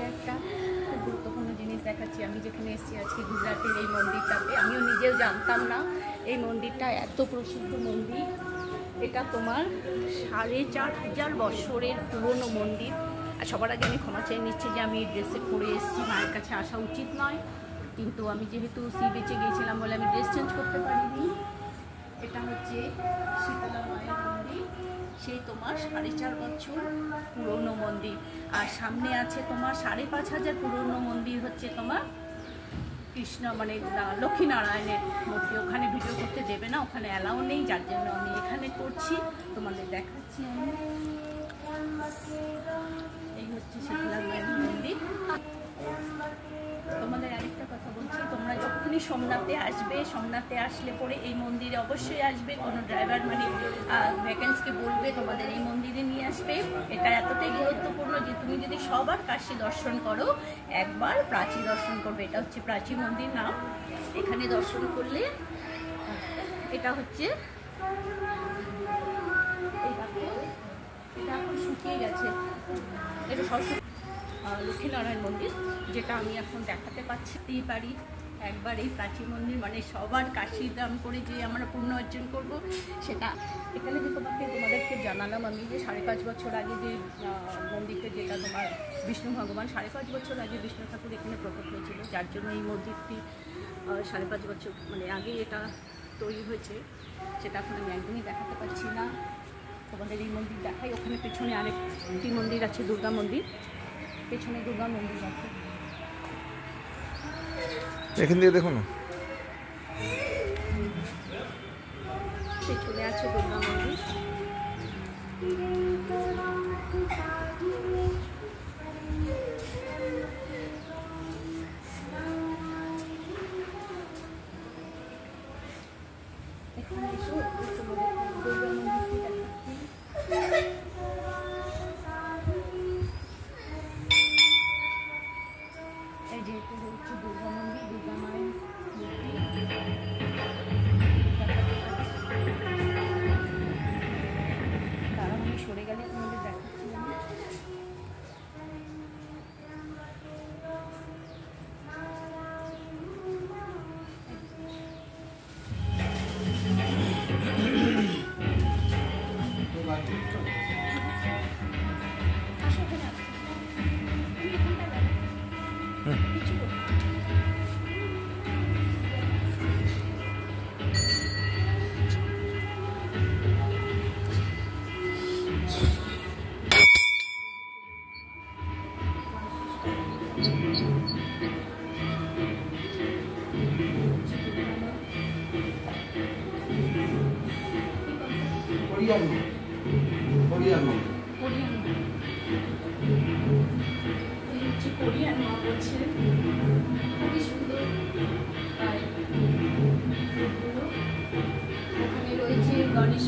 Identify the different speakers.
Speaker 1: তোমাদেরকে একটা খুব গুরুত্বপূর্ণ জিনিস দেখাচ্ছি। আমি যেখানে এসেছি আজকে গুজরাটের এই মন্দিরটাতে, আমিও নিজেও জানতাম না এই মন্দিরটা এত প্রসিদ্ধ মন্দির। এটা তোমার 4500 বছরের পুরনো মন্দির। আর সবার আগে আমি ক্ষমা চেয়ে নিচ্ছি যে আমি ড্রেসে পরে এসেছি, মায়ের কাছে আসা উচিত নয়, কিন্তু আমি যেহেতু সি বিচে গিয়েছিলাম বলে আমি ড্রেস চেঞ্জ করতে পারিনি। এটা হচ্ছে শীতলা মায়ের মন্দির, সেই তোমার 4.5 বছর পুরনো মন্দির। আর সামনে আছে তোমার 5500 পুরনো মন্দির হচ্ছে তোমার কৃষ্ণ মানে লক্ষ্মীনারায়ণের মূর্তি। ওখানে ভিডিও করতে দেবে না, ওখানে অ্যালাউ নেই, যার জন্য আমি এখানে করছি, তোমাদের দেখাচ্ছি। আমি এই হচ্ছে শীতলা মায়ের মন্দির। তোমাদের আরেকটা কথা বলছি, তোমরা যখনই সোমনাথে আসবে, সোমনাথে আসলে পরে এই মন্দিরে অবশ্যই আসবে। কোনো ড্রাইভার মানে ভ্যাকেন্সকে বলবে তোমাদের এই মন্দিরে নিয়ে আসবে। এটা এতটাই গুরুত্বপূর্ণ যে তুমি যদি সবার কাশী দর্শন করো, একবার প্রাচী দর্শন করবে। এটা হচ্ছে প্রাচী মন্দির নাম। এখানে দর্শন করলে এটা হচ্ছে এটা এখন শুকিয়ে গেছে, এটা লক্ষ্মীনারায়ণ মন্দির, যেটা আমি এখন দেখাতে পারি। একবার এই প্রাচীন মন্দির মানে সবার কাশি দাম করে যে আমরা পুণ্য অর্জন করবো, সেটা এখানে যে তোমাদেরকে জানালাম আমি যে 5.5 বছর আগে যে মন্দিরটা, যেটা তোমার বিষ্ণু ভগবান 5.5 বছর আগে বিষ্ণু ঠাকুর এখানে প্রকট হয়েছিল, যার জন্য এই মন্দিরটি 5.5 বছর মানে আগে এটা তৈরি হয়েছে। সেটা এখন আমি একদমই দেখাতে পারছি না। তোমাদের এই মন্দির দেখাই। ওখানে পেছনে আরেকটি মন্দির আছে, দুর্গা মন্দির, পেছনে দুর্গা মন্দির আছে,
Speaker 2: এখান দিয়ে দেখো না,
Speaker 1: পেছনে আছে দুর্গা মন্দির। এখানে এসো, দুর্গা মন্দিরটি দেখাচ্ছি। এই যে এটা হচ্ছে দুর্গা মন্দির, দুর্গা মায়ের মূর্তি। তারা আমি সরে গেলে তোমাদের দেখাচ্ছি আমি। কোরিয়ান মা বলছে, খুবই সুন্দর। আর ওখানে রয়েছে গণেশ